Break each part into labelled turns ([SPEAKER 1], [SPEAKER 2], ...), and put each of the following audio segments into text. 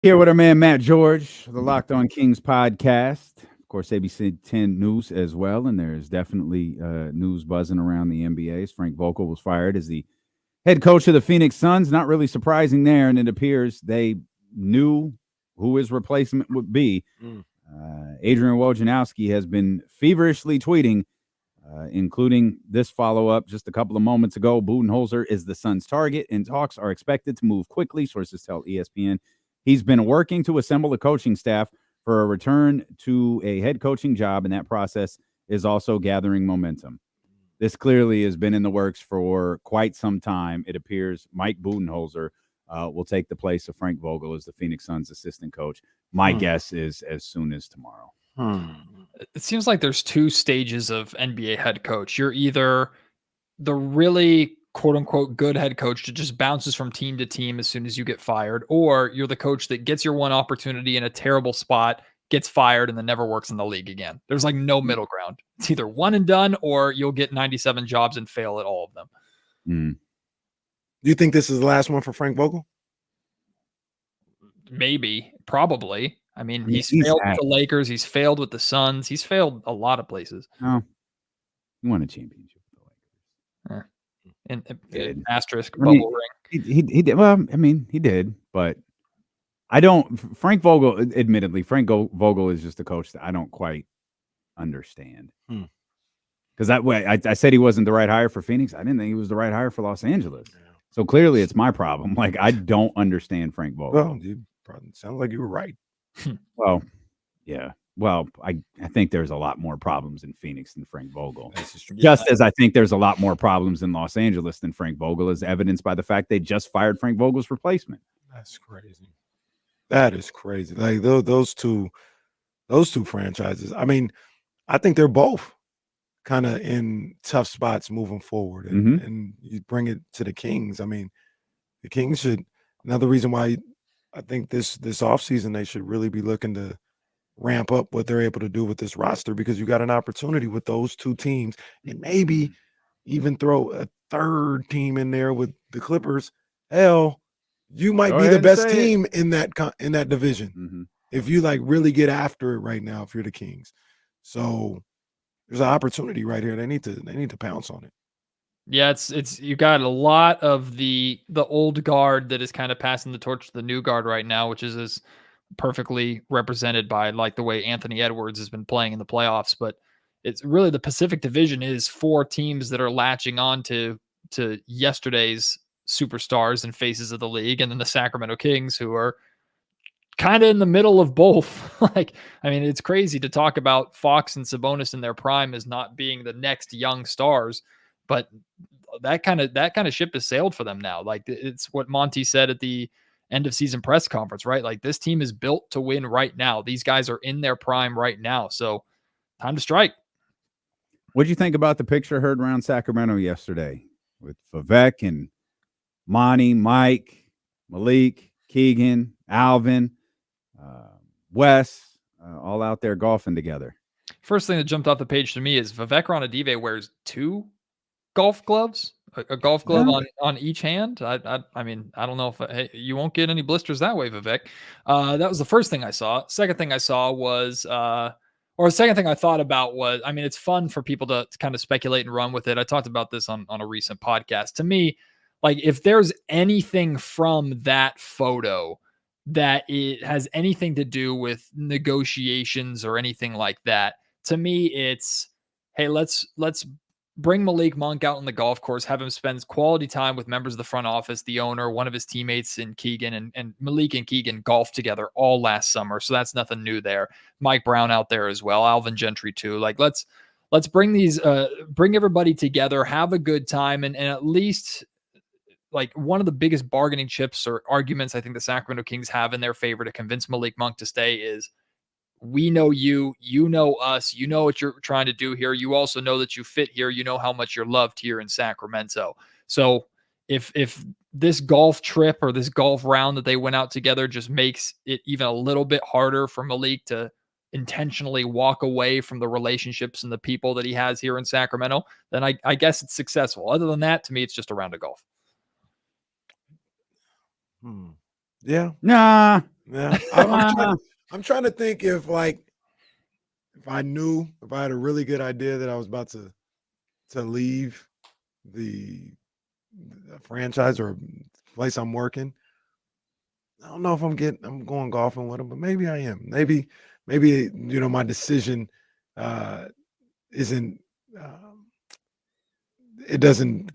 [SPEAKER 1] Here with our man Matt George, the Locked On Kings podcast. Of course, ABC 10 News as well. And there's definitely news buzzing around the NBA. Frank Vogel was fired as the head coach of the Phoenix Suns. Not really surprising there. And it appears they knew who his replacement would be. Adrian Wojnarowski has been feverishly tweeting, including this follow-up just a couple of moments ago. Budenholzer is the Suns' target, and talks are expected to move quickly, sources tell ESPN. He's been working to assemble a coaching staff for a return to a head coaching job, and that process is also gathering momentum. This clearly has been in the works for quite some time. It appears Mike Budenholzer will take the place of Frank Vogel as the Phoenix Suns assistant coach. My guess is as soon as tomorrow.
[SPEAKER 2] It seems like there's two stages of NBA head coach. You're either the really quote unquote good head coach that just bounces from team to team as soon as you get fired, or you're the coach that gets your one opportunity in a terrible spot, gets fired, and then never works in the league again. There's like no middle ground. It's either one and done, or you'll get 97 jobs and fail at all of them.
[SPEAKER 3] Do you think this is the last one for Frank Vogel?
[SPEAKER 2] Maybe, probably. I mean, he's failed with the Lakers. He's failed with the Suns. He's failed a lot of places.
[SPEAKER 1] Oh, he won a championship with the Lakers.
[SPEAKER 2] And asterisk bubble ring.
[SPEAKER 1] He did. Well, I mean, he did, but I don't. Frank Vogel, admittedly, Vogel is just a coach that I don't quite understand. Because that way, I said he wasn't the right hire for Phoenix. I didn't think he was the right hire for Los Angeles. So clearly, it's my problem. Like, I don't understand Frank Vogel.
[SPEAKER 3] Well, you probably sounds like you were right.
[SPEAKER 1] Well, yeah. Well, I think there's a lot more problems in Phoenix than Frank Vogel. Just as I think there's a lot more problems in Los Angeles than Frank Vogel, as evidenced by the fact they just fired Frank Vogel's replacement.
[SPEAKER 3] That's crazy. That is crazy. Like those two franchises. I mean, I think they're both kind of in tough spots moving forward. And you bring it to the Kings. I mean, the Kings should. Another reason why I think this offseason they should really be looking to ramp up what they're able to do with this roster, because you got an opportunity with those two teams, and maybe even throw a third team in there with the Clippers. Hell, you might be the best team in that division if you like really get after it right now. If you're the Kings, so there's an opportunity right here. They need to pounce on it.
[SPEAKER 2] Yeah, it's you got a lot of the old guard that is kind of passing the torch to the new guard right now, which is perfectly represented by like the way Anthony Edwards has been playing in the playoffs. But it's really the Pacific Division is four teams that are latching on to yesterday's superstars and faces of the league, and then the Sacramento Kings, who are kind of in the middle of both. Like, I mean, it's crazy to talk about Fox and Sabonis in their prime as not being the next young stars, but that kind of ship has sailed for them now. Like, it's what Monty said at the end of season press conference, right? Like, this team is built to win right now. These guys are in their prime right now. So time to strike.
[SPEAKER 1] What did you think about the picture heard around Sacramento yesterday with Vivek and Monty, Mike, Malik, Keegan, Alvin, Wes, all out there golfing together?
[SPEAKER 2] First thing that jumped off the page to me is Vivek Ranadive wears two golf gloves, a golf glove on each hand. I mean, I don't know if you won't get any blisters that way, Vivek. That was the first thing I saw. Second thing I saw was, or the second thing I thought about was, I mean, it's fun for people to kind of speculate and run with it. I talked about this on a recent podcast. To me, like, if there's anything from that photo that it has anything to do with negotiations or anything like that, to me, it's, hey, let's bring Malik Monk out on the golf course, have him spend quality time with members of the front office, the owner, one of his teammates in Keegan, and Malik and Keegan golfed together all last summer. So that's nothing new there. Mike Brown out there as well. Alvin Gentry too. Like, let's bring bring everybody together, have a good time. And at least, like, one of the biggest bargaining chips or arguments I think the Sacramento Kings have in their favor to convince Malik Monk to stay is, we know you know us, you know what you're trying to do here. You also know that you fit here. You know how much you're loved here in Sacramento. So if this golf trip or this golf round that they went out together just makes it even a little bit harder for Malik to intentionally walk away from the relationships and the people that he has here in Sacramento, then I guess it's successful. Other than that, to me, it's just a round of golf.
[SPEAKER 3] Yeah.
[SPEAKER 1] Nah.
[SPEAKER 3] Yeah, I'm trying to think if I had a really good idea that I was about to leave the franchise or place I'm working. I don't know if I'm going golfing with him, but maybe I am. Maybe my decision isn't it doesn't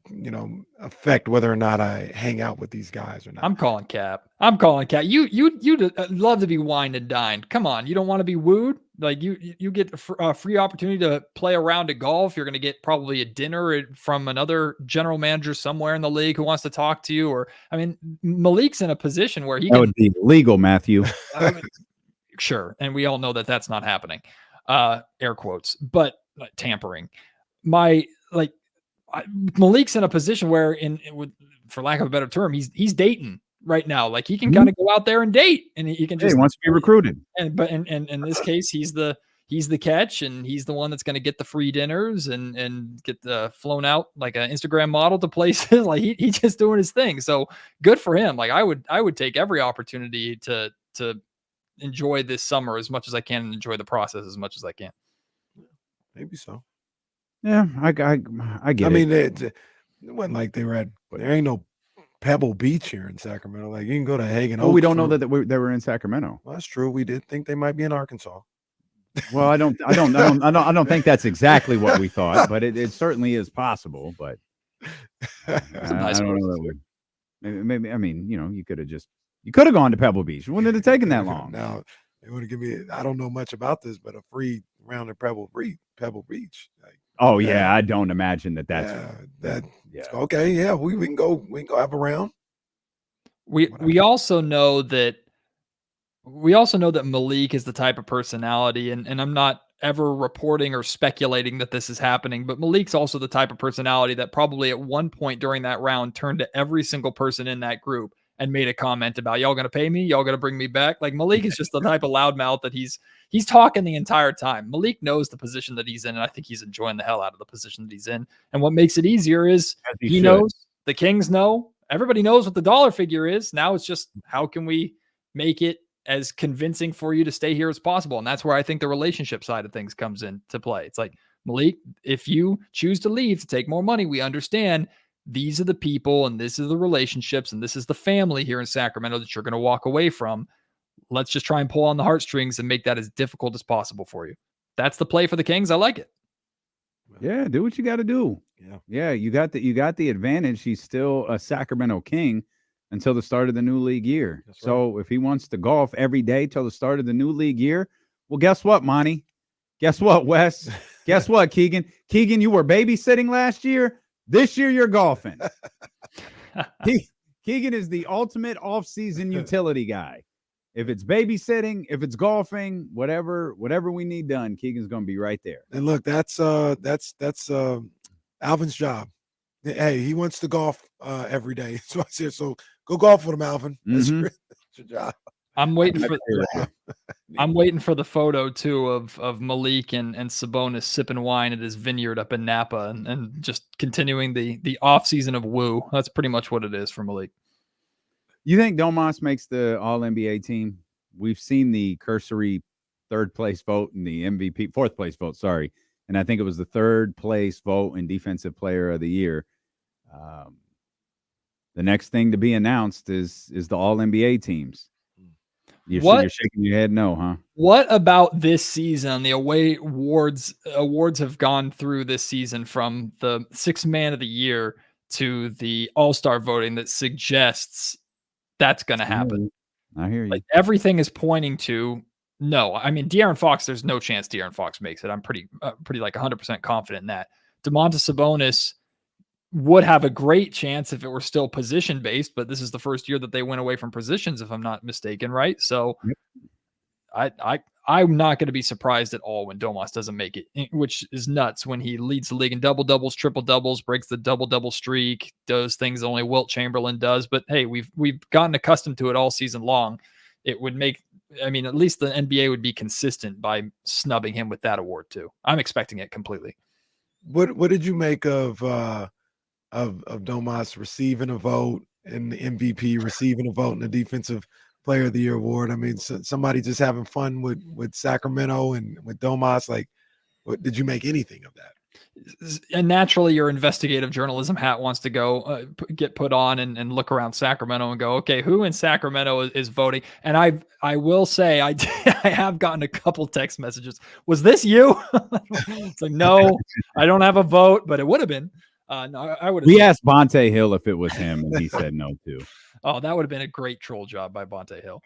[SPEAKER 3] affect whether or not I hang out with these guys or not.
[SPEAKER 2] I'm calling Cap. You'd love to be wined and dined. Come on, you don't want to be wooed. Like you get a free opportunity to play a round of golf. You're going to get probably a dinner from another general manager somewhere in the league who wants to talk to you. Or I mean, Malik's in a position where
[SPEAKER 1] that would be legal, Matthew.
[SPEAKER 2] Sure, and we all know that that's not happening. Air quotes, but tampering. Malik's in a position where, for lack of a better term, he's dating right now. Like he can kind of go out there and date, and he can just
[SPEAKER 1] he wants to be recruited.
[SPEAKER 2] And in this case, he's the catch, and he's the one that's going to get the free dinners and get flown out like an Instagram model to places. Like he's just doing his thing. So good for him. Like I would take every opportunity to enjoy this summer as much as I can and enjoy the process as much as I can.
[SPEAKER 3] Maybe so.
[SPEAKER 1] Yeah, I get it.
[SPEAKER 3] I mean, it wasn't like there ain't no Pebble Beach here in Sacramento. Like you can go to Hagen.
[SPEAKER 1] Oh, we don't know that they were in Sacramento.
[SPEAKER 3] Well, that's true. We did think they might be in Arkansas.
[SPEAKER 1] Well, I don't think that's exactly what we thought, but it certainly is possible. But I don't know that maybe I mean, you could have gone to Pebble Beach. Wouldn't it have taken that long?
[SPEAKER 3] Now they would have given me. I don't know much about this, but a free round at Pebble Beach. Like,
[SPEAKER 1] oh yeah, I don't imagine that's
[SPEAKER 3] okay. Yeah, we can go have a round.
[SPEAKER 2] We also know that Malik is the type of personality, and I'm not ever reporting or speculating that this is happening, but Malik's also the type of personality that probably at one point during that round turned to every single person in that group and made a comment about, y'all going to pay me? Y'all going to bring me back? Like Malik is just the type of loudmouth that he's talking the entire time. Malik knows the position that he's in, and I think he's enjoying the hell out of the position that he's in. And what makes it easier is he knows, the Kings know, everybody knows what the dollar figure is. Now it's just, how can we make it as convincing for you to stay here as possible? And that's where I think the relationship side of things comes into play. It's like, Malik, if you choose to leave to take more money, we understand these are the people and this is the relationships and this is the family here in Sacramento that you're going to walk away from. Let's just try and pull on the heartstrings and make that as difficult as possible for you. That's the play for the Kings. I like it.
[SPEAKER 1] Yeah, do what you got to do. Yeah, you got the advantage. He's still a Sacramento King until the start of the new league year. That's so right. If he wants to golf every day till the start of the new league year, well, guess what, Monty? Guess what, Wes? Guess what, Keegan? Keegan, you were babysitting last year. This year you're golfing. Keegan is the ultimate off-season utility guy. If it's babysitting, if it's golfing, whatever we need done, Keegan's going to be right there.
[SPEAKER 3] And look, that's Alvin's job. Hey, he wants to golf every day. So I said, so go golf with him, Alvin. That's your job.
[SPEAKER 2] I'm waiting for the photo too of Malik and Sabonis sipping wine at his vineyard up in Napa and just continuing the off season of woo. That's pretty much what it is for Malik.
[SPEAKER 1] You think Domas makes the All NBA team? We've seen the cursory third place vote and the MVP fourth place vote. Sorry, and I think it was the third place vote in Defensive Player of the Year. The next thing to be announced is the All NBA teams. You're shaking your head no, huh?
[SPEAKER 2] What about this season? The away awards have gone through this season from the Sixth Man of the Year to the All-Star voting that suggests that's going to happen.
[SPEAKER 1] I hear you.
[SPEAKER 2] Like everything is pointing to no. I mean, De'Aaron Fox, there's no chance De'Aaron Fox makes it. I'm pretty like 100% confident in that. Domantas Sabonis would have a great chance if it were still position based, but this is the first year that they went away from positions, if I'm not mistaken, right? So I'm not going to be surprised at all when Domas doesn't make it, which is nuts when he leads the league in double doubles, triple doubles, breaks the double double streak, does things only Wilt Chamberlain does. But hey, we've gotten accustomed to it all season long. It would make, I mean, at least the NBA would be consistent by snubbing him with that award too. I'm expecting it completely.
[SPEAKER 3] What did you make of Domas receiving a vote and the MVP receiving a vote and the defensive Player of the Year award. I mean, somebody just having fun with Sacramento and with Domas. Like, what did you make anything of that?
[SPEAKER 2] And naturally, your investigative journalism hat wants to go get put on and look around Sacramento and go, okay, who in Sacramento is voting? And I will say I have gotten a couple text messages. Was this you? It's like, no, I don't have a vote, but it would have been. No, I would.
[SPEAKER 1] We asked Bonte Hill if it was him, and he said no too.
[SPEAKER 2] Oh, that would have been a great troll job by Bonte Hill.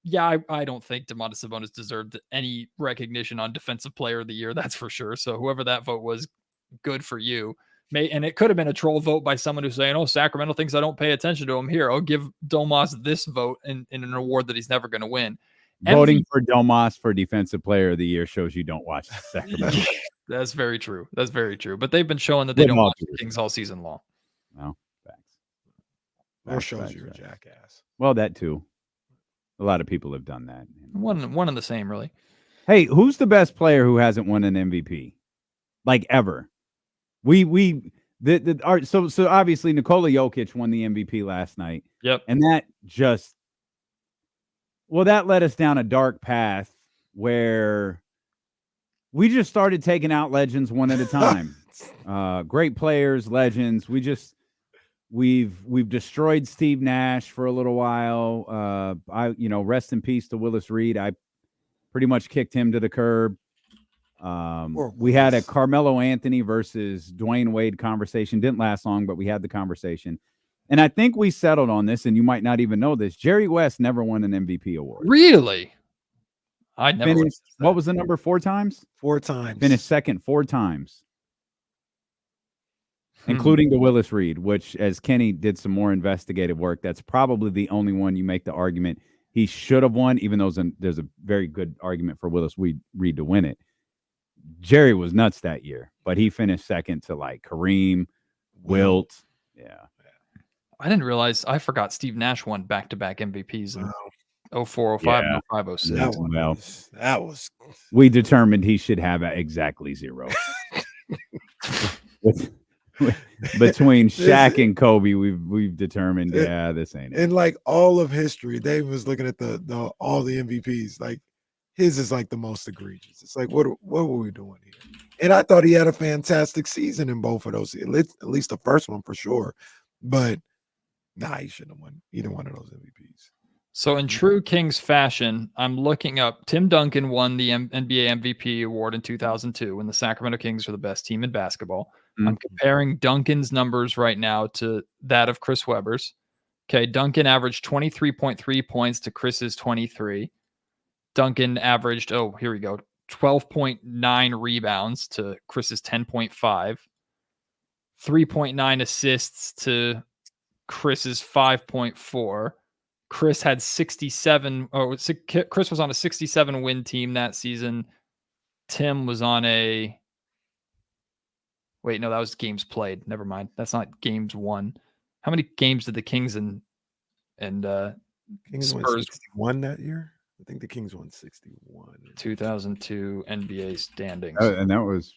[SPEAKER 2] Yeah, I don't think Domantas Sabonis deserved any recognition on Defensive Player of the Year. That's for sure. So whoever that vote was, good for you. And it could have been a troll vote by someone who's saying, "Oh, Sacramento thinks I don't pay attention to him." Here, I'll give Domas this vote in an award that he's never going to win.
[SPEAKER 1] Voting for Domas for Defensive Player of the Year shows you don't watch Sacramento.
[SPEAKER 2] That's very true. That's very true. But they've been showing that they don't watch the Kings all season long.
[SPEAKER 1] No, facts.
[SPEAKER 3] That shows you're a jackass.
[SPEAKER 1] Well, that too. A lot of people have done that.
[SPEAKER 2] One and the same, really.
[SPEAKER 1] Hey, who's the best player who hasn't won an MVP? Like ever? So obviously Nikola Jokic won the MVP last night.
[SPEAKER 2] Yep.
[SPEAKER 1] And that led us down a dark path where we just started taking out legends one at a time. Great players, legends. We've destroyed Steve Nash for a little while. Rest in peace to Willis Reed. I pretty much kicked him to the curb. We had a Carmelo Anthony versus Dwayne Wade conversation. Didn't last long, but we had the conversation. And I think we settled on this, and you might not even know this. Jerry West never won an MVP award.
[SPEAKER 2] Really? I never
[SPEAKER 1] finished. What was the number? 4 times?
[SPEAKER 3] 4 times.
[SPEAKER 1] Finished second 4 times. Including the Willis Reed, which, as Kenny did some more investigative work, that's probably the only one you make the argument he should have won, even though there's a very good argument for Willis Reed to win it. Jerry was nuts that year, but he finished second to like Kareem, Wilt. Yeah.
[SPEAKER 2] I didn't realize. I forgot Steve Nash won back-to-back MVPs in 04, 05, and 05, 06.
[SPEAKER 3] That was.
[SPEAKER 1] We determined he should have exactly 0. Between Shaq and Kobe, we've determined, this ain't it.
[SPEAKER 3] In like all of history, Dave was looking at the all the MVPs. Like his is like the most egregious. It's like what were we doing here? And I thought he had a fantastic season in both of those, at least the first one for sure. But he shouldn't have won either one of those MVPs.
[SPEAKER 2] So in true Kings fashion, I'm looking up. Tim Duncan won the NBA MVP award in 2002 when the Sacramento Kings were the best team in basketball. I'm comparing Duncan's numbers right now to that of Chris Webber's. Okay, Duncan averaged 23.3 points to Chris's 23. Duncan averaged, 12.9 rebounds to Chris's 10.5. 3.9 assists to Chris's 5.4. Chris had 67. Chris was on a 67 win team that season. Tim was on a. Wait, no, that was games played. Never mind. That's not games won. How many games did the Kings and
[SPEAKER 3] Kings
[SPEAKER 2] Spurs
[SPEAKER 3] won that year? I think the Kings won 61.
[SPEAKER 2] 2002 NBA standings.
[SPEAKER 1] And that was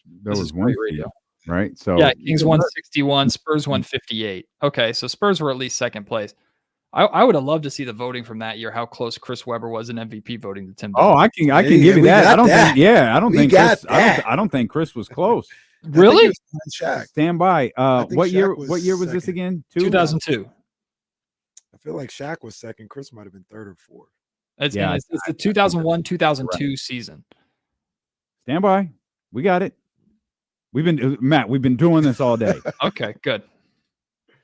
[SPEAKER 1] one radio, right? So
[SPEAKER 2] yeah, Kings won 61. Spurs won 58. Okay, so Spurs were at least second place. I would have loved to see the voting from that year. How close Chris Webber was in MVP voting to Tim Duncan.
[SPEAKER 1] Oh, I can give you that. I don't think Chris was close.
[SPEAKER 2] Really?
[SPEAKER 1] Stand by. What year was
[SPEAKER 3] second.
[SPEAKER 1] This again?
[SPEAKER 2] 2002.
[SPEAKER 3] I feel like Shaq was second. Chris might have been third or fourth.
[SPEAKER 2] It's the 2001-2002 season.
[SPEAKER 1] Stand by. We got it. We've been doing this all day.
[SPEAKER 2] Okay, good.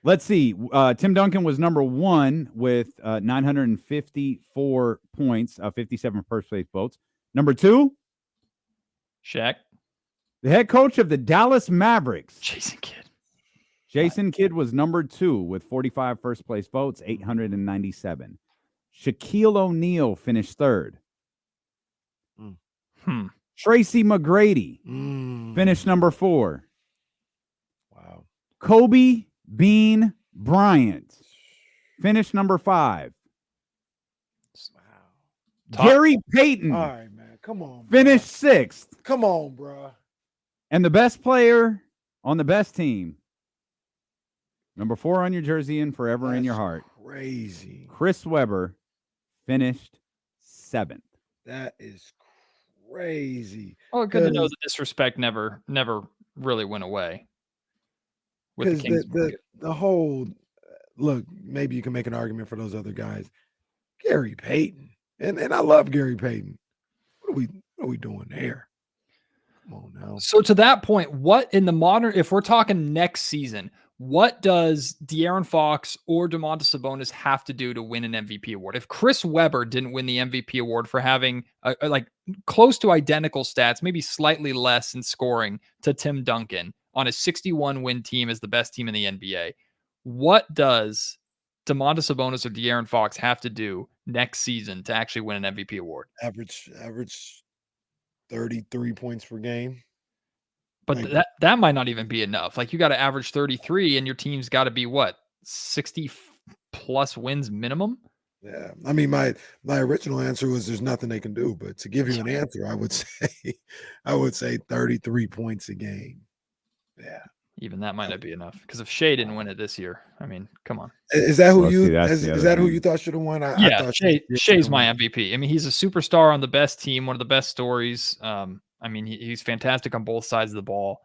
[SPEAKER 1] Let's see. Tim Duncan was number 1 with 954 points, 57 first place votes. Number 2,
[SPEAKER 2] Shaq,
[SPEAKER 1] the head coach of the Dallas Mavericks,
[SPEAKER 2] Jason
[SPEAKER 1] Kidd was number 2 with 45 first place votes, 897. Shaquille O'Neal finished 3rd. Tracy McGrady finished number 4.
[SPEAKER 3] Wow.
[SPEAKER 1] Kobe Bean Bryant finished number 5.
[SPEAKER 3] Wow.
[SPEAKER 1] Gary Payton.
[SPEAKER 3] All right, man. Come on.
[SPEAKER 1] Finished 6th.
[SPEAKER 3] Come on, bro.
[SPEAKER 1] And the best player on the best team, number 4 on your jersey and forever in your heart.
[SPEAKER 3] Crazy.
[SPEAKER 1] Chris Webber finished 7th.
[SPEAKER 3] That is crazy.
[SPEAKER 2] Oh, good to know the disrespect never really went away.
[SPEAKER 3] Because the whole look, maybe you can make an argument for those other guys. Gary Payton, and I love Gary Payton. What are we doing there? Come on now.
[SPEAKER 2] So to that point, what in the modern, if we're talking next season, what does De'Aaron Fox or Domantas Sabonis have to do to win an MVP award? If Chris Webber didn't win the MVP award for having like close to identical stats, maybe slightly less in scoring to Tim Duncan on a 61-win team as the best team in the NBA, what does Domantas Sabonis or De'Aaron Fox have to do next season to actually win an MVP award?
[SPEAKER 3] Average 33 points per game.
[SPEAKER 2] But like, that might not even be enough. Like you got to average 33 and your team's got to be what, 60 plus wins minimum?
[SPEAKER 3] Yeah. I mean, my original answer was there's nothing they can do, but to give you an answer, I would say 33 points a game. Yeah.
[SPEAKER 2] Even that might not be enough because if Shea didn't win it this year, I mean, come on.
[SPEAKER 3] Is that who who you thought should have won?
[SPEAKER 2] I thought Shea's my MVP. I mean, he's a superstar on the best team, one of the best stories. I mean, he's fantastic on both sides of the ball.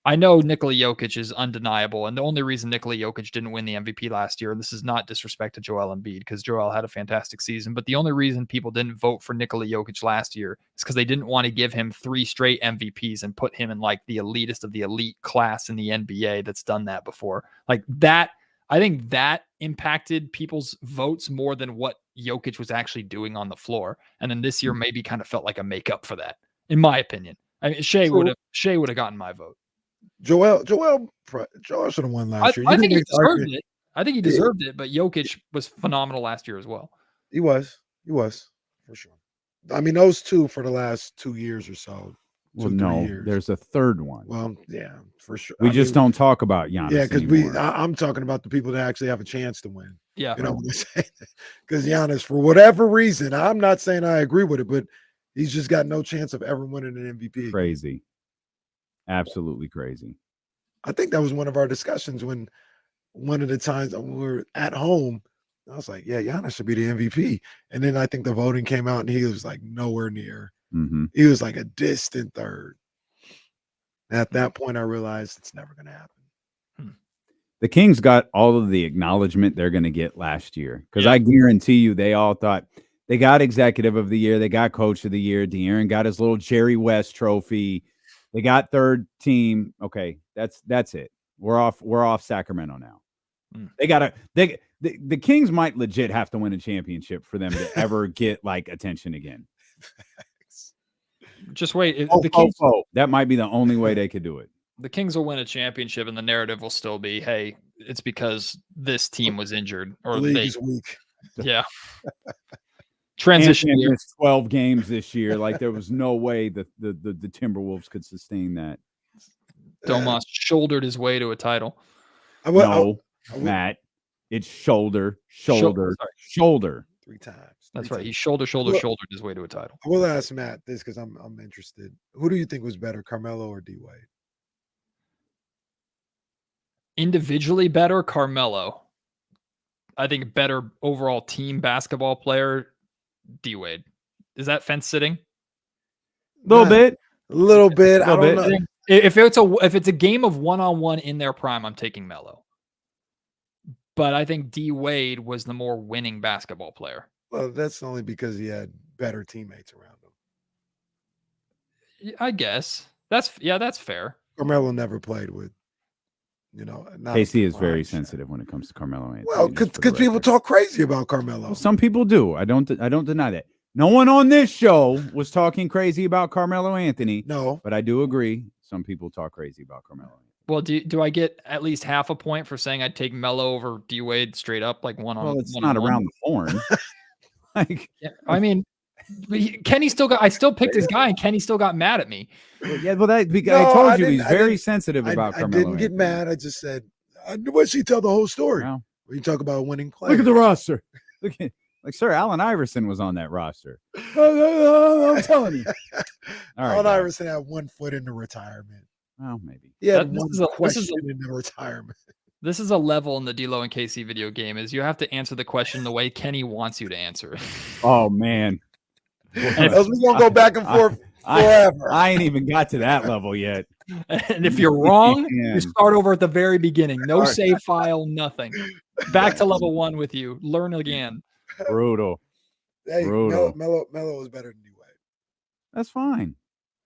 [SPEAKER 2] I know Nikola Jokic is undeniable, and the only reason Nikola Jokic didn't win the MVP last year, and this is not disrespect to Joel Embiid because Joel had a fantastic season, but the only reason people didn't vote for Nikola Jokic last year is because they didn't want to give him 3 straight MVPs and put him in like the elitist of the elite class in the NBA that's done that before. Like that, I think that impacted people's votes more than what Jokic was actually doing on the floor. And then this year maybe kind of felt like a makeup for that, in my opinion. I mean, Shea would have gotten my vote.
[SPEAKER 3] Joel should have won last year.
[SPEAKER 2] I think he deserved it. I think he deserved it, but Jokic was phenomenal last year as well.
[SPEAKER 3] He was for sure. I mean, those two for the last 2 years or so.
[SPEAKER 1] Well, no, there's a third one.
[SPEAKER 3] Well, yeah, for sure.
[SPEAKER 1] We just don't talk about Giannis.
[SPEAKER 3] Yeah, because I'm talking about the people that actually have a chance to win.
[SPEAKER 2] Yeah,
[SPEAKER 3] you know what I'm saying? Because Giannis, for whatever reason, I'm not saying I agree with it, but he's just got no chance of ever winning an MVP.
[SPEAKER 1] Crazy. Absolutely crazy.
[SPEAKER 3] I think that was one of our discussions when one of the times when we were at home, I was like, yeah, Giannis should be the MVP. And then I think the voting came out and he was like nowhere near.
[SPEAKER 1] Mm-hmm.
[SPEAKER 3] He was like a distant third. And at that point, I realized it's never going to happen.
[SPEAKER 1] The Kings got all of the acknowledgement they're going to get last year because I guarantee you they all thought they got executive of the year. They got coach of the year. De'Aaron got his little Jerry West trophy. They got third team. Okay, that's it. We're off Sacramento now. The Kings might legit have to win a championship for them to ever get like attention again.
[SPEAKER 2] Just wait.
[SPEAKER 1] That might be the only way they could do it.
[SPEAKER 2] The Kings will win a championship, and the narrative will still be, "Hey, it's because this team was injured or
[SPEAKER 3] the league is weak."
[SPEAKER 2] Yeah. Transition
[SPEAKER 1] year. Missed 12 games this year. Like there was no way that the Timberwolves could sustain that.
[SPEAKER 2] Domas shouldered his way to a title.
[SPEAKER 1] Matt, it's shoulder. 3
[SPEAKER 3] times.
[SPEAKER 2] That's right. He shouldered his way to a title.
[SPEAKER 3] I will ask Matt this because I'm interested. Who do you think was better, Carmelo or D Wade?
[SPEAKER 2] Individually better, Carmelo. I think better overall team basketball player, D Wade. Is that fence sitting?
[SPEAKER 3] A little bit. I don't know.
[SPEAKER 2] If it's a game of one-on-one in their prime, I'm taking Melo. But I think D Wade was the more winning basketball player.
[SPEAKER 3] Well, that's only because he had better teammates around him.
[SPEAKER 2] I guess that's fair.
[SPEAKER 3] Carmelo never played with,
[SPEAKER 1] Casey is very sensitive when it comes to Carmelo Anthony.
[SPEAKER 3] Well, because people talk crazy about Carmelo.
[SPEAKER 1] Well, some people do. I don't deny that. No one on this show was talking crazy about Carmelo Anthony.
[SPEAKER 3] No,
[SPEAKER 1] but I do agree. Some people talk crazy about Carmelo Anthony.
[SPEAKER 2] Well, do I get at least half a point for saying I'd take Melo over D Wade straight up, like one on?
[SPEAKER 1] Well, it's not around the horn.
[SPEAKER 2] I mean, Kenny still got. I still picked his guy, and Kenny still got mad at me.
[SPEAKER 1] I told you he's very sensitive about Carmelo.
[SPEAKER 3] I didn't get mad. I just said, "What she tell the whole story?"
[SPEAKER 1] Wow.
[SPEAKER 3] When you talk about a winning player,
[SPEAKER 1] look at the roster. Look at Sir Allen Iverson was on that roster. I'm telling you. All right,
[SPEAKER 3] Allen Iverson had 1 foot into retirement.
[SPEAKER 1] Well, maybe.
[SPEAKER 3] Yeah, one question into retirement.
[SPEAKER 2] This is a level in the D'Lo and KC video game is you have to answer the question the way Kenny wants you to answer it.
[SPEAKER 1] Oh man.
[SPEAKER 3] Else we gonna go back and forth forever.
[SPEAKER 1] I ain't even got to that level yet.
[SPEAKER 2] And if you're wrong, you start over at the very beginning. No save file, nothing. Back to level 1 with you. Learn again.
[SPEAKER 1] Brutal.
[SPEAKER 3] Hey,
[SPEAKER 1] Brutal.
[SPEAKER 3] Melo is better than D-Wade.
[SPEAKER 1] That's fine.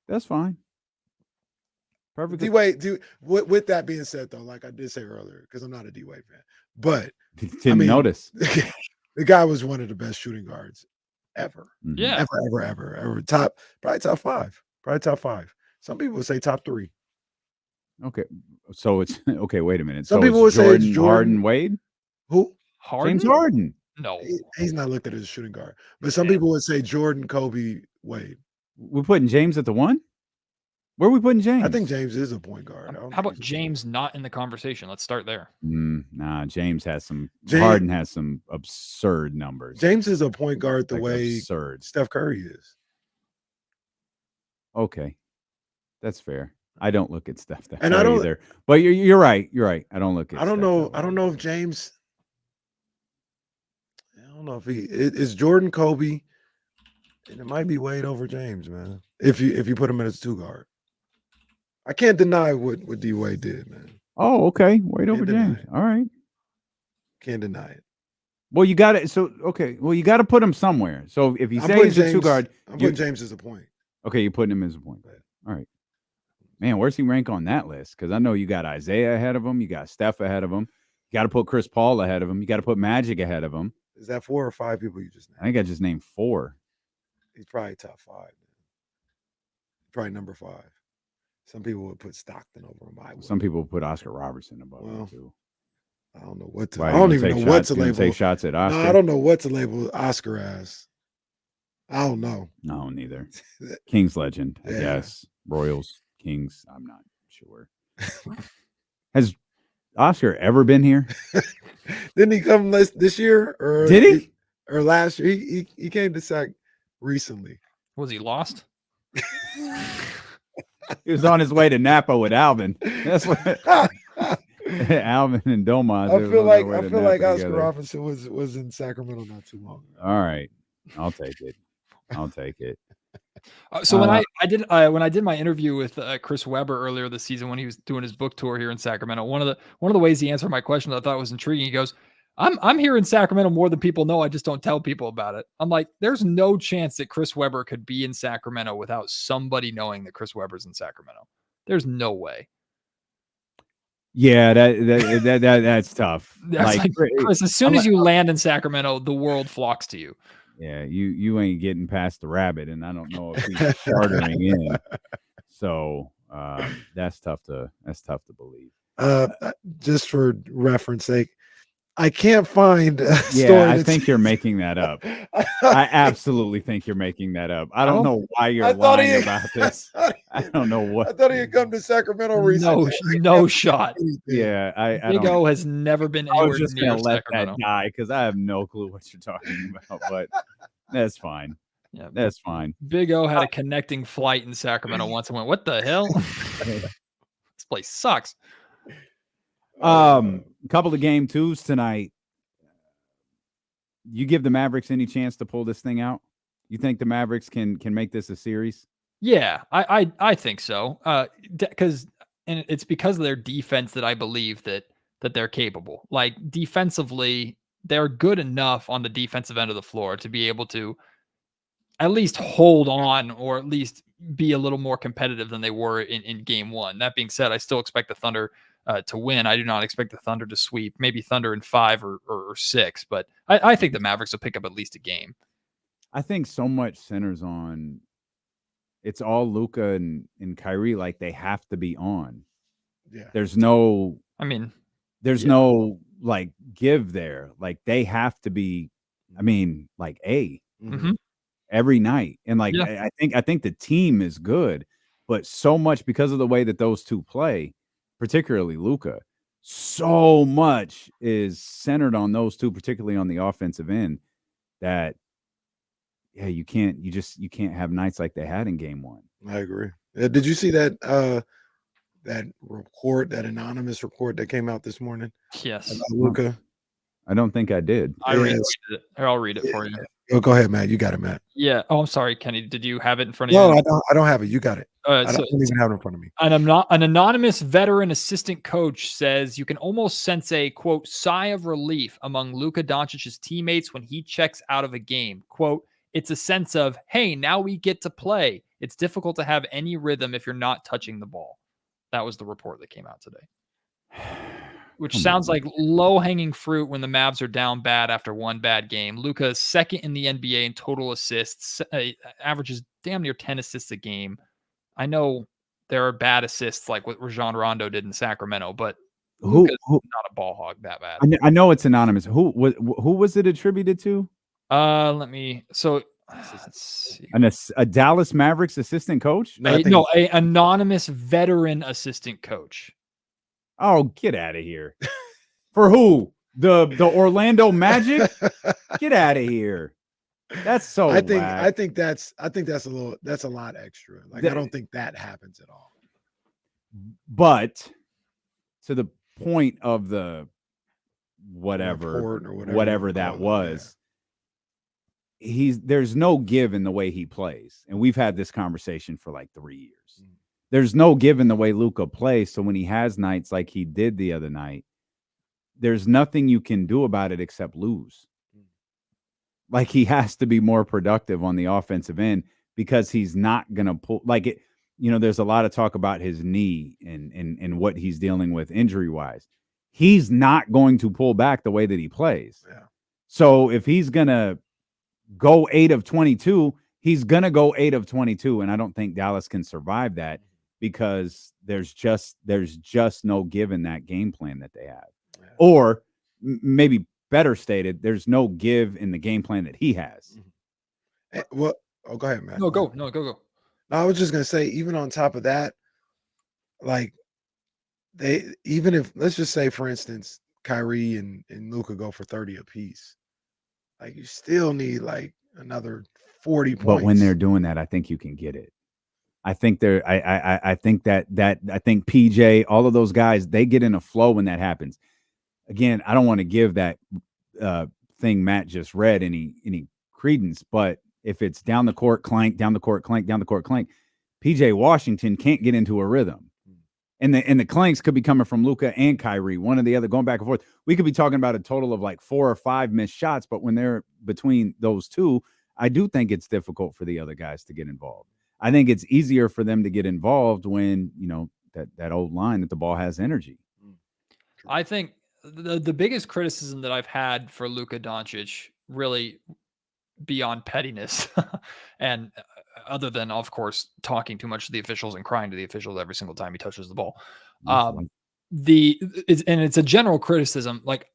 [SPEAKER 1] That's fine. Perfect.
[SPEAKER 3] D-Wade, with that being said, though, like I did say earlier, because I'm not a D-Wade fan, but
[SPEAKER 1] didn't notice.
[SPEAKER 3] The guy was one of the best shooting guards ever.
[SPEAKER 2] Yeah.
[SPEAKER 3] Ever. Probably top 5. Probably top 5. Some people would say top 3.
[SPEAKER 1] Okay. So it's okay. Wait a minute.
[SPEAKER 3] Some
[SPEAKER 1] so
[SPEAKER 3] people would say it's
[SPEAKER 1] Jordan,
[SPEAKER 3] Jordan,
[SPEAKER 1] Harden, Wade.
[SPEAKER 3] Who?
[SPEAKER 2] Harden?
[SPEAKER 1] James Harden.
[SPEAKER 2] No.
[SPEAKER 3] He's not looked at as a shooting guard. But some people would say Jordan, Kobe, Wade.
[SPEAKER 1] We're putting James at the 1? Where are we putting James?
[SPEAKER 3] I think James is a point guard.
[SPEAKER 2] How about James not in the conversation? Let's start there.
[SPEAKER 1] Nah, James has some. Harden has some absurd numbers.
[SPEAKER 3] James is a point guard the way
[SPEAKER 1] absurd.
[SPEAKER 3] Steph Curry is.
[SPEAKER 1] Okay, that's fair. I don't look at Steph that
[SPEAKER 3] and
[SPEAKER 1] way
[SPEAKER 3] I don't
[SPEAKER 1] either. But you're right. You're right. I don't look at.
[SPEAKER 3] I don't know if James. I don't know if it's Jordan, Kobe, and it might be Wade over James, man. If you put him as 2 guard. I can't deny what D Wade did, man.
[SPEAKER 1] Oh, okay. Wade over James. All right.
[SPEAKER 3] Can't deny it.
[SPEAKER 1] Well, you got it. So okay. Well, you got to put him somewhere. So if you say he's a 2 guard,
[SPEAKER 3] I'm putting James as a point.
[SPEAKER 1] Okay, you're putting him as a point guard. All right. Man, where's he rank on that list? Because I know you got Isaiah ahead of him. You got Steph ahead of him. You got to put Chris Paul ahead of him. You got to put Magic ahead of him.
[SPEAKER 3] Is that 4 or 5 people you just named?
[SPEAKER 1] I think I just named 4.
[SPEAKER 3] He's probably top 5. Man. Probably number 5. Some people would put Stockton over him.
[SPEAKER 1] Some people would put Oscar Robertson above him too.
[SPEAKER 3] I don't know what to.
[SPEAKER 1] Why,
[SPEAKER 3] I don't even know what to label.
[SPEAKER 1] Take shots at Oscar.
[SPEAKER 3] No, I don't know what to label Oscar as. I don't know.
[SPEAKER 1] No, neither. Kings legend, I guess. Royals, Kings. I'm not sure. Has Oscar ever been here?
[SPEAKER 3] Didn't he come this year? Or
[SPEAKER 1] did he?
[SPEAKER 3] Or last year? He came to Sac recently.
[SPEAKER 2] Was he lost?
[SPEAKER 1] He was on his way to Napa with Alvin. That's what Alvin and Domas.
[SPEAKER 3] I feel like Oscar Robertson was in Sacramento not too long ago.
[SPEAKER 1] All right, I'll take it.
[SPEAKER 2] So when I did my interview with Chris Webber earlier this season when he was doing his book tour here in Sacramento, one of the ways he answered my question that I thought was intriguing. He goes, I'm here in Sacramento more than people know. I just don't tell people about it. I'm like, there's no chance that Chris Webber could be in Sacramento without somebody knowing that Chris Webber's in Sacramento. There's no way.
[SPEAKER 1] Yeah, that's tough.
[SPEAKER 2] Like Chris, as soon as you land in Sacramento, the world flocks to you.
[SPEAKER 1] Yeah, you ain't getting past the rabbit, and I don't know if he's chartering in. So that's tough to believe.
[SPEAKER 3] Just for reference sake, I can't find a story.
[SPEAKER 1] Yeah, I think you're making that up. I absolutely think you're making that up. I don't know why you're lying about this. I don't know what.
[SPEAKER 3] I thought he had come to Sacramento recently.
[SPEAKER 2] No shot.
[SPEAKER 1] Yeah,
[SPEAKER 2] Big O has never been anywhere
[SPEAKER 1] I was just
[SPEAKER 2] near
[SPEAKER 1] gonna let
[SPEAKER 2] Sacramento.
[SPEAKER 1] that die because I have no clue what you're talking about. But that's fine. Yeah, that's fine.
[SPEAKER 2] Big O had a connecting flight in Sacramento once. I went, what the hell? This place sucks.
[SPEAKER 1] A couple of game 2s tonight. You give the Mavericks any chance to pull this thing out? You think the Mavericks can make this a series?
[SPEAKER 2] Yeah, I think so. Because it's because of their defense that I believe that they're capable. Like defensively, they're good enough on the defensive end of the floor to be able to at least hold on or at least be a little more competitive than they were in game 1. That being said, I still expect the Thunder to win. I do not expect the Thunder to sweep. Maybe Thunder in 5 or 6, but I think the Mavericks will pick up at least a game.
[SPEAKER 1] I think so much centers on it's all Luka and Kyrie, like they have to be on.
[SPEAKER 3] Yeah.
[SPEAKER 1] There's no no like give there. Like they have to be, like every night. And like I think the team is good, but so much because of the way that those two play, particularly Luka, so much is centered on those two, particularly on the offensive end, that you can't have nights like they had in game 1.
[SPEAKER 3] I agree. Did you see that report, that anonymous report that came out this morning?
[SPEAKER 2] Yes.
[SPEAKER 3] About Luka?
[SPEAKER 1] I don't think I did.
[SPEAKER 2] I retweeted it. Here, I'll read it for you.
[SPEAKER 3] Oh, go ahead, Matt. You got it, Matt.
[SPEAKER 2] Yeah. Oh, I'm sorry, Kenny. Did you have it in front of you?
[SPEAKER 3] No, I don't have it. You got it. I don't even have it in front of me.
[SPEAKER 2] An anonymous veteran assistant coach says you can almost sense a, quote, sigh of relief among Luka Doncic's teammates when he checks out of a game. Quote, it's a sense of, hey, now we get to play. It's difficult to have any rhythm if you're not touching the ball. That was the report that came out today. Which sounds like low-hanging fruit when the Mavs are down bad after one bad game. Luka is second in the NBA in total assists, averages damn near 10 assists a game. I know there are bad assists like what Rajon Rondo did in Sacramento, but Luka's not a ball hog that bad.
[SPEAKER 1] I know it's anonymous. Who was it attributed to?
[SPEAKER 2] Let's see.
[SPEAKER 1] A Dallas Mavericks assistant coach?
[SPEAKER 2] An anonymous veteran assistant coach.
[SPEAKER 1] Oh, get out of here. For who? The Orlando Magic? Get out of here. That's so
[SPEAKER 3] I think that's a lot extra. Like I don't think that happens at all.
[SPEAKER 1] But to the point of the whatever that was, there's no give in the way he plays. And we've had this conversation for like 3 years. There's no give in the way Luka plays. So when he has nights like he did the other night, there's nothing you can do about it except lose. Like he has to be more productive on the offensive end because he's not going to pull like it. You know, there's a lot of talk about his knee and what he's dealing with injury wise. He's not going to pull back the way that he plays.
[SPEAKER 3] Yeah.
[SPEAKER 1] So if he's going to go 8 of 22, he's going to go 8 of 22. And I don't think Dallas can survive that because there's just no give in that game plan that they have. Yeah. Or maybe better stated, there's no give in the game plan that he has.
[SPEAKER 3] Well, go ahead, Matt.
[SPEAKER 2] No, go.
[SPEAKER 3] I was just going to say, even on top of that, like let's just say, for instance, Kyrie and Luka go for 30 apiece. Like you still need like another 40 points.
[SPEAKER 1] But when they're doing that, I think you can get it. I think I think PJ, all of those guys, they get in a flow when that happens. Again, I don't want to give that thing Matt just read any credence, but if it's down the court, clank, down the court, clank, down the court, clank, PJ Washington can't get into a rhythm. And the clanks could be coming from Luka and Kyrie, one or the other, going back and forth. We could be talking about a total of like 4 or 5 missed shots, but when they're between those two, I do think it's difficult for the other guys to get involved. I think it's easier for them to get involved when, you know, that old line that the ball has energy.
[SPEAKER 2] I think the biggest criticism that I've had for Luka Doncic, really beyond pettiness and other than, of course, talking too much to the officials and crying to the officials every single time he touches the ball. It's a general criticism. Like,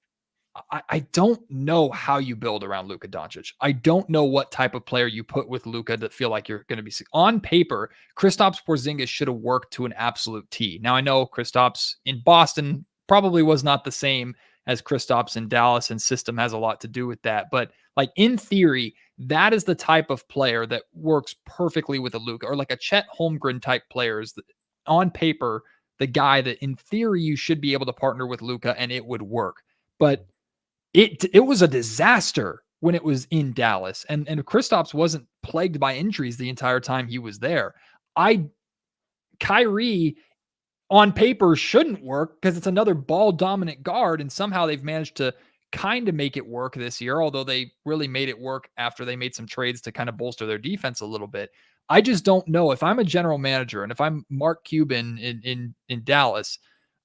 [SPEAKER 2] I don't know how you build around Luka Doncic. I don't know what type of player you put with Luka that feel like you're going to be on paper. Kristaps Porzingis should have worked to an absolute T. Now I know Kristaps in Boston probably was not the same as Kristaps in Dallas, and system has a lot to do with that. But like in theory, that is the type of player that works perfectly with a Luka, or like a Chet Holmgren type players that on paper, the guy that in theory you should be able to partner with Luka and it would work. But it was a disaster when it was in Dallas, and Kristaps wasn't plagued by injuries the entire time he was there. Kyrie on paper shouldn't work because it's another ball dominant guard, and somehow they've managed to kind of make it work this year, although they really made it work after they made some trades to kind of bolster their defense a little bit. I just don't know. If I'm a general manager and if I'm Mark Cuban in Dallas,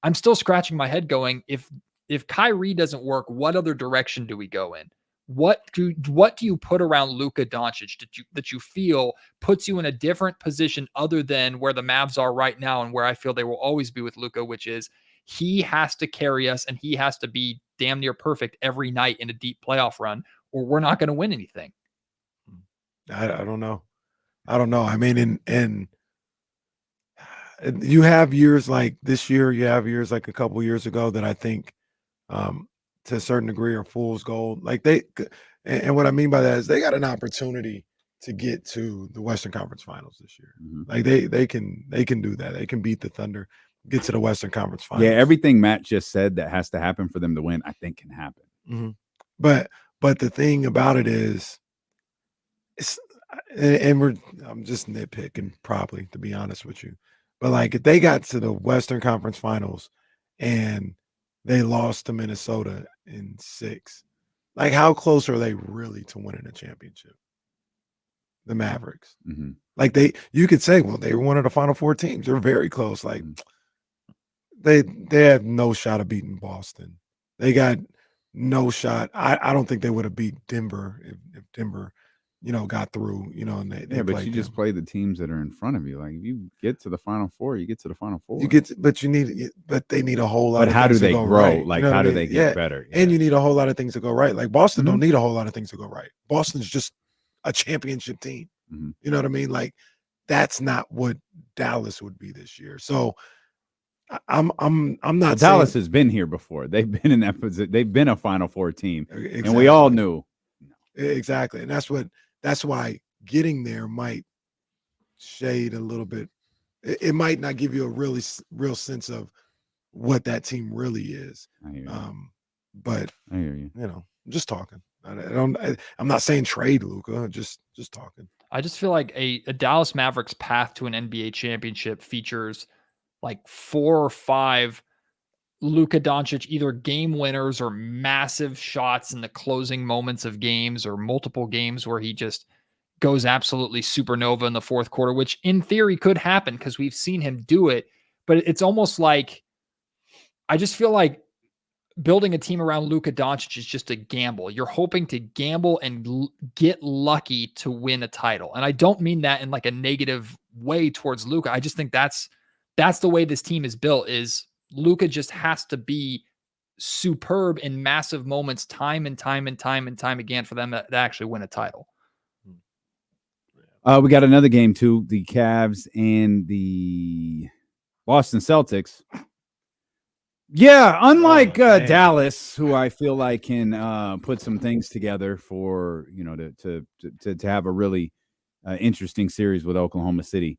[SPEAKER 2] I'm still scratching my head going, if Kyrie doesn't work, what other direction do we go in? What do you put around Luka Doncic that you feel puts you in a different position other than where the Mavs are right now and where I feel they will always be with Luka, which is he has to carry us and he has to be damn near perfect every night in a deep playoff run, or we're not going to win anything.
[SPEAKER 3] I don't know. I mean, and you have years like this year, you have years like a couple years ago that I think to a certain degree are fool's gold. Like and what I mean by that is they got an opportunity to get to the Western Conference Finals this year. Mm-hmm. Like they can do that. They can beat the Thunder. get to the Western Conference Finals.
[SPEAKER 1] Yeah, everything Matt just said that has to happen for them to win, I think can happen.
[SPEAKER 3] Mm-hmm. But the thing about it is, I'm just nitpicking probably, to be honest with you. But like if they got to the Western Conference Finals and they lost to Minnesota in 6, like how close are they really to winning a championship? The Mavericks.
[SPEAKER 1] Mm-hmm.
[SPEAKER 3] Like you could say, well, they were one of the Final Four teams. They're very close. Like they have no shot of beating Boston. They got no shot. I don't think they would have beat Denver if Denver, got through, and they
[SPEAKER 1] but you just play the teams that are in front of you. Like if you get to the Final Four, you get to the Final Four.
[SPEAKER 3] But they need a whole lot.
[SPEAKER 1] But
[SPEAKER 3] of
[SPEAKER 1] how
[SPEAKER 3] things
[SPEAKER 1] do they
[SPEAKER 3] to go
[SPEAKER 1] grow?
[SPEAKER 3] right.
[SPEAKER 1] Like how do they get better? Yeah.
[SPEAKER 3] And you need a whole lot of things to go right. Like Boston don't need a whole lot of things to go right. Boston's just a championship team.
[SPEAKER 1] Mm-hmm.
[SPEAKER 3] You know what I mean? Like that's not what Dallas would be this year. So I'm not.
[SPEAKER 1] Dallas has been here before. They've been in that position. They've been a Final Four team,
[SPEAKER 3] exactly.
[SPEAKER 1] And we all knew.
[SPEAKER 3] Exactly, and that's why getting there might shade a little bit. It might not give you a real sense of what that team really is.
[SPEAKER 1] I hear you.
[SPEAKER 3] But
[SPEAKER 1] I hear you.
[SPEAKER 3] I'm just talking. I'm not saying trade Luka. Just talking.
[SPEAKER 2] I just feel like a Dallas Mavericks path to an NBA championship features like 4 or 5 Luka Doncic either game winners or massive shots in the closing moments of games, or multiple games where he just goes absolutely supernova in the fourth quarter, which in theory could happen because we've seen him do it. But it's almost like, I just feel like building a team around Luka Doncic is just a gamble. You're hoping to gamble and get lucky to win a title. And I don't mean that in like a negative way towards Luka. I just think that's the way this team is built, is Luka just has to be superb in massive moments time and time again for them to actually win a title.
[SPEAKER 1] We got another game too, the Cavs and the Boston Celtics. Yeah, unlike Dallas, who I feel like can put some things together for, to have a really interesting series with Oklahoma City.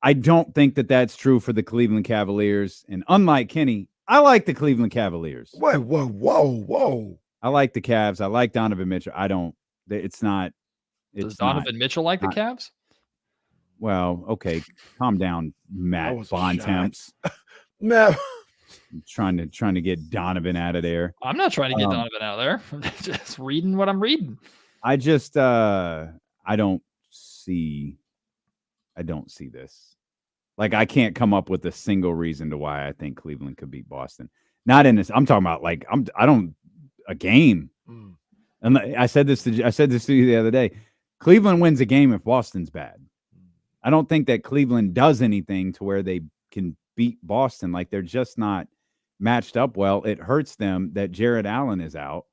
[SPEAKER 1] I don't think that that's true for the Cleveland Cavaliers. And unlike Kenny, I like the Cleveland Cavaliers.
[SPEAKER 3] Whoa.
[SPEAKER 1] I like the Cavs. I like Donovan Mitchell. It's not.
[SPEAKER 2] Does Donovan Mitchell like the Cavs?
[SPEAKER 1] Well, okay. Calm down, Matt Bontemps.
[SPEAKER 3] Matt.
[SPEAKER 1] Trying to get Donovan out of there.
[SPEAKER 2] I'm not trying to get Donovan out of there. I'm just reading what I'm reading.
[SPEAKER 1] I just I don't see this. Like I can't come up with a single reason to why I think Cleveland could beat Boston. Not in this. I'm talking about like a game. And I said this to you the other day. Cleveland wins a game if Boston's bad. I don't think that Cleveland does anything to where they can beat Boston. Like they're just not matched up well. It hurts them that Jared Allen is out.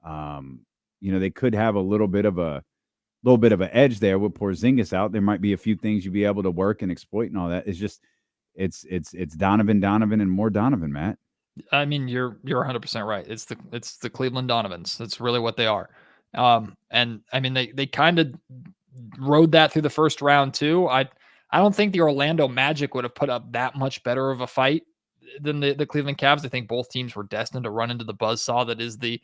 [SPEAKER 1] Yeah. They could have a little bit of an edge there with Porzingis out. There might be a few things you'd be able to work and exploit and all that. It's just it's Donovan and more Donovan, Matt.
[SPEAKER 2] I mean, you're 100% right. It's the Cleveland Donovans. That's really what they are. And I mean, they kind of rode that through the first round too. I don't think the Orlando Magic would have put up that much better of a fight than the Cleveland Cavs. I think both teams were destined to run into the buzzsaw that is the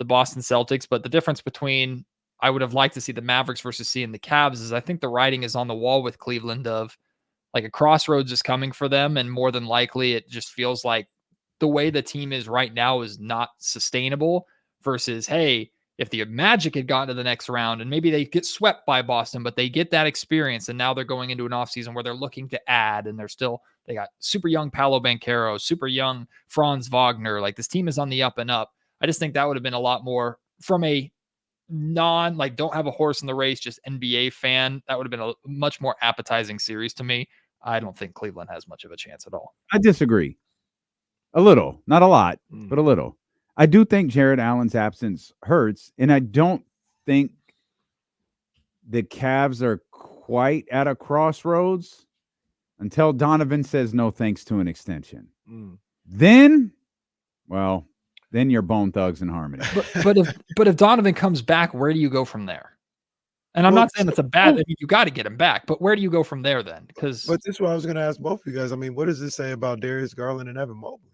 [SPEAKER 2] Boston Celtics. But the difference between, I would have liked to see the Mavericks versus seeing the Cavs, is I think the writing is on the wall with Cleveland of like a crossroads is coming for them. And more than likely, it just feels like the way the team is right now is not sustainable versus, hey, if the Magic had gotten to the next round and maybe they get swept by Boston, but they get that experience and now they're going into an offseason where they're looking to add, and they got super young Paolo Banchero, super young Franz Wagner. Like this team is on the up and up. I just think that would have been a lot more from a don't have a horse in the race, just NBA fan. That would have been a much more appetizing series to me. I don't think Cleveland has much of a chance at all.
[SPEAKER 1] I disagree. A little, not a lot, but a little. I do think Jared Allen's absence hurts, and I don't think the Cavs are quite at a crossroads until Donovan says no thanks to an extension. Then you're Bone Thugs and Harmony.
[SPEAKER 2] But if Donovan comes back, where do you go from there? And I'm not saying that's a bad. I mean, you got to get him back, but where do you go from there then? Because
[SPEAKER 3] But this is what I was going to ask both of you guys. I mean, what does this say about Darius Garland and Evan Mobley?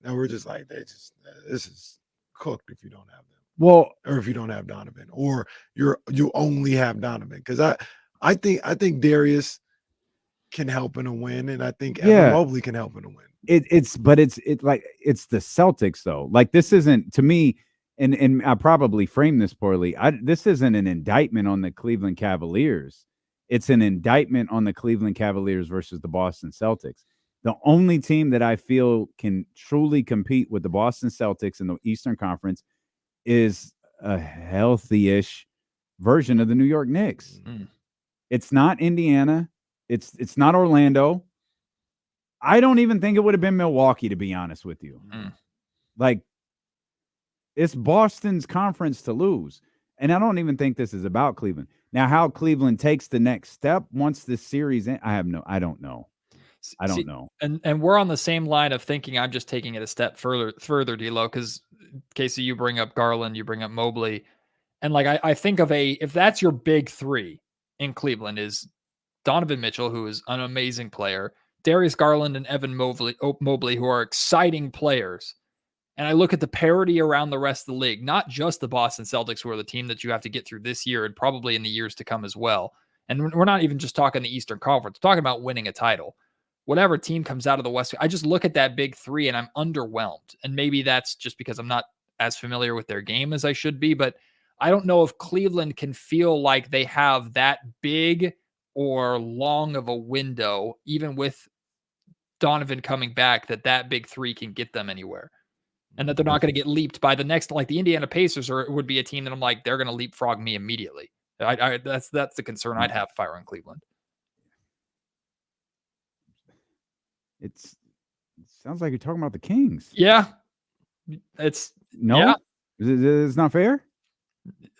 [SPEAKER 3] Now we're just like, this is cooked if you don't have them.
[SPEAKER 1] Well,
[SPEAKER 3] or if you don't have Donovan, or you only have Donovan. Because I think Darius can help in a win, and I think Evan Mobley can help in a win.
[SPEAKER 1] It's the Celtics though. Like, this isn't, to me, and I probably framed this poorly. This isn't an indictment on the Cleveland Cavaliers. It's an indictment on the Cleveland Cavaliers versus the Boston Celtics. The only team that I feel can truly compete with the Boston Celtics in the Eastern Conference is a healthy-ish version of the New York Knicks.
[SPEAKER 2] Mm.
[SPEAKER 1] It's not Indiana. It's not Orlando. I don't even think it would have been Milwaukee, to be honest with you.
[SPEAKER 2] Mm.
[SPEAKER 1] Like, it's Boston's conference to lose. And I don't even think this is about Cleveland. Now, how Cleveland takes the next step once this series ends, I don't know. I don't know.
[SPEAKER 2] And we're on the same line of thinking. I'm just taking it a step further, D-Lo, because Casey, you bring up Garland, you bring up Mobley. And like, I think of if that's your big three in Cleveland, is Donovan Mitchell, who is an amazing player, Darius Garland and Evan Mobley, who are exciting players. And I look at the parity around the rest of the league, not just the Boston Celtics, who are the team that you have to get through this year and probably in the years to come as well. And we're not even just talking the Eastern Conference, we're talking about winning a title. Whatever team comes out of the West, I just look at that big three and I'm underwhelmed. And maybe that's just because I'm not as familiar with their game as I should be, but I don't know if Cleveland can feel like they have that big or long of a window, even with Donovan coming back, that big three can get them anywhere. And that they're not going to get leaped by the next, like the Indiana Pacers would be a team that I'm like, they're going to leapfrog me immediately. That's the concern I'd have if I were in Cleveland.
[SPEAKER 1] It sounds like you're talking about the Kings.
[SPEAKER 2] Yeah.
[SPEAKER 1] It's not fair.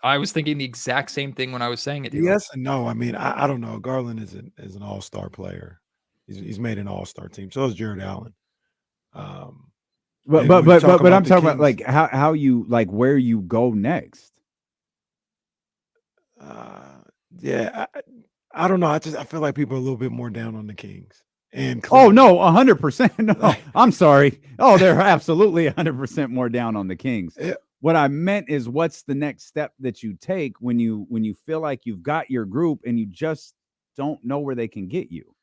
[SPEAKER 2] I was thinking the exact same thing when I was saying it.
[SPEAKER 3] Yes and no. I mean, I don't know. Garland is an all-star player. He's made an all-star team. So is Jared Allen.
[SPEAKER 1] But I'm talking about like how you, like, where you go next.
[SPEAKER 3] I don't know. I feel like people are a little bit more down on the Kings. And
[SPEAKER 1] oh no, 100%. No, I'm sorry. Oh, they're absolutely 100% more down on the Kings.
[SPEAKER 3] Yeah.
[SPEAKER 1] What I meant is, what's the next step that you take when you feel like you've got your group and you just don't know where they can get you?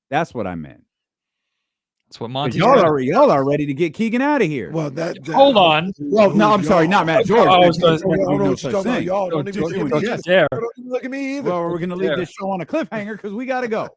[SPEAKER 1] That's what I meant.
[SPEAKER 2] That's what Monty.
[SPEAKER 1] Y'all are ready to get Keegan out of here.
[SPEAKER 3] Well,
[SPEAKER 2] hold on.
[SPEAKER 1] Well, no, I'm sorry, not Matt George.
[SPEAKER 3] Y'all don't even look at me either.
[SPEAKER 1] Well, we're gonna leave this show on a cliffhanger because we got to go.